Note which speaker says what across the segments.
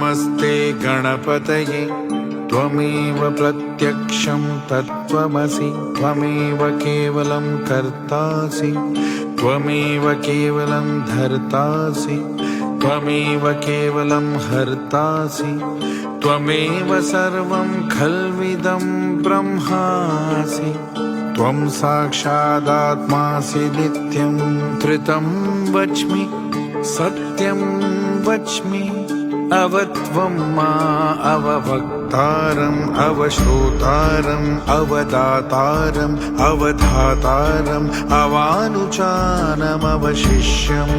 Speaker 1: नमस्ते गणपतये त्वमेव प्रत्यक्षं तत्त्वमसि त्वमेव केवलं कर्तासि त्वमेव केवलं धर्तासि त्वमेव केवलं हर्तासि त्वमेव सर्वं खल्विदं ब्रह्मासि त्वं साक्षादात्मासि नित्यं त्रितं वच्मि सत्यं वच्मि अवत्वं मा अववक्तारम् अवश्रोतारम् अवदातारम् अवधातारम् अवानुचानमवशिष्यम्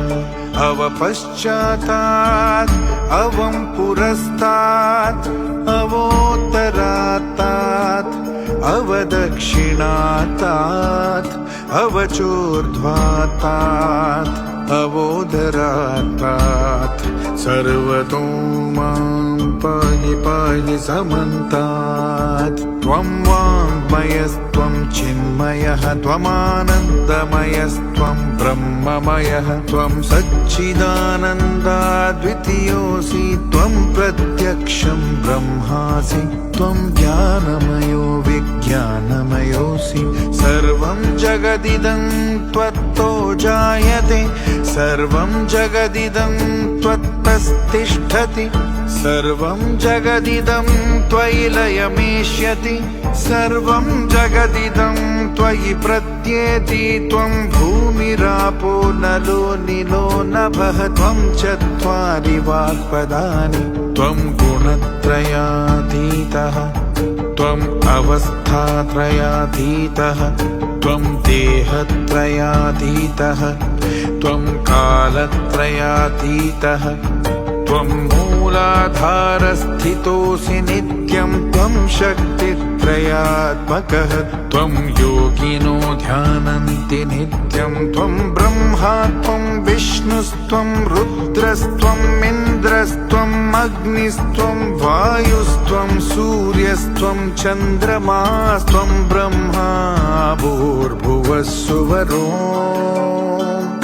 Speaker 1: अवपश्चातात् अवं पुरस्तात् अवोत्तरात्तात् अवदक्षिणातात् अवचोर्ध्वातात् अवोदरात्तात् सर्वतो मां पाहि पाहि समन्तात् त्वं वाङ्मयस्त्वं चिन्मयः त्वमानन्दमयस्त्वं ब्रह्ममयः त्वं सच्चिदानन्दाद्वितीयोऽसि त्वं प्रत्यक्षं ब्रह्मासि त्वं ज्ञानमयो विज्ञानमयोऽसि सर्वं जगदिदं त्वत्तो जायते सर्वं जगदिदं त्वत्तस्तिष्ठति सर्वं जगदिदं त्वयि लयमेष्यति सर्वं जगदिदं त्वयि प्रत्येति त्वं भूमिरापो नलो निलो नभः त्वं चत्वारि वाक्पदानि त्वं गुणत्रयातीतः त्वम् अवस्थात्रयातीतः त्वं देहत्रयातीतः त्वं कालत्रयातीतः त्वं मूलाधारस्थितोऽसि नित्यं त्वं शक्तित्रयात्मकः त्वं योगिनो ध्यानन्ति नित्यं त्वं ब्रह्मा त्वं विष्णुस्त्वं रुद्रस्त्वम् इन्द्रस्त्वम् अग्निस्त्वं वायुस्त्वं सूर्यस्त्वं चन्द्रमास्त्वं ब्रह्मा भूर्भुवः सुवरो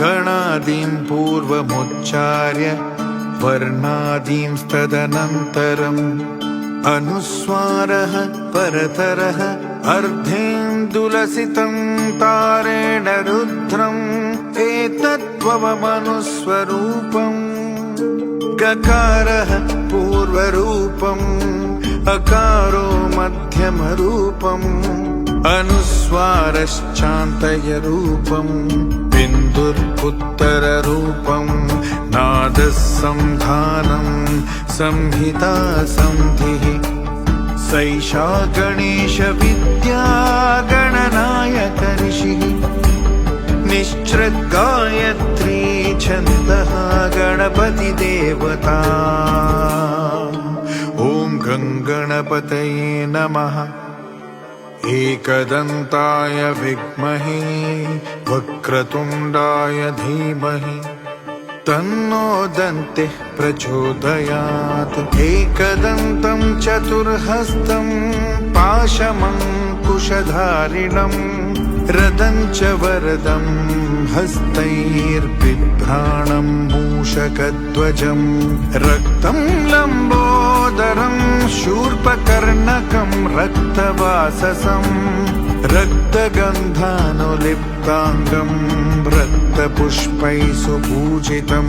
Speaker 1: गणादीं पूर्वमुच्चार्य वर्णादींस्तदनन्तरम् अनुस्वारः परतरः अर्धेन्दुलसितं तारेण रुद्रम् एतत्त्वमनुस्वरूपम् गकारः पूर्वरूपम् अकारो मध्यमरूपम् अनुस्वारश्चान्तयरूपम् बिन्दुरुत्तररूपम् नादः संधानं संहिता संधिः सैषा गणेशविद्या गणनायक ऋषिः निश्चृद्गायत्री छन्दः गणपतिदेवता ॐ गङ्गणपतये नमः एकदन्ताय विद्महे वक्रतुण्डाय धीमहि तन्नो दन्तिः प्रचोदयात् एकदन्तं चतुर्हस्तं पाशमङ्कुशधारिणं रदं च वरदं हस्तैर्बिभ्राणं मूषकध्वजं रक्तं लम्बोदरं शूर्पकर्णकं रक्तवाससं रक्तगन्धानुलिप्ताङ्गं रक्तपुष्पैः सुपूजितं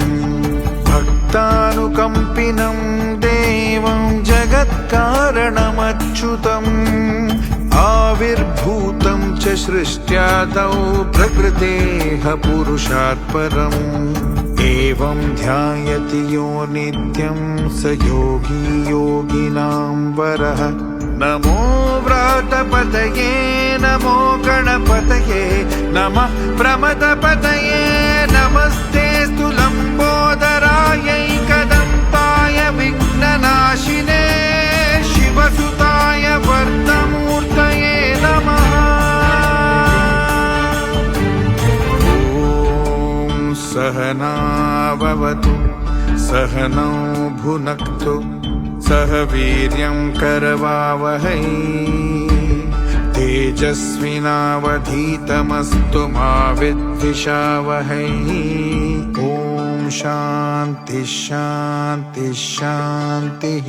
Speaker 1: भक्तानुकम्पिनं देवं जगत्कारणमच्युतम् आविर्भूतं च सृष्ट्यादौ प्रकृतेः पुरुषात् परम् एवं ध्यायति यो नित्यं स योगी योगिनां वरः नमो व्रातपतये नमो गणपतये नमः प्रमदपतये नमस्तेऽस्तु लम्बोदरायैकदन्ताय विघ्ननाशिने शिवसुताय वर्धमूर्तये नमः ॐ सहनाववतु सहनौ भुनक्तु सह वीर्यं करवावहै तेजस्विनावधीतमस्तु मा विद्विषावहै ॐ शान्ति शान्ति शान्ति शान्तिः।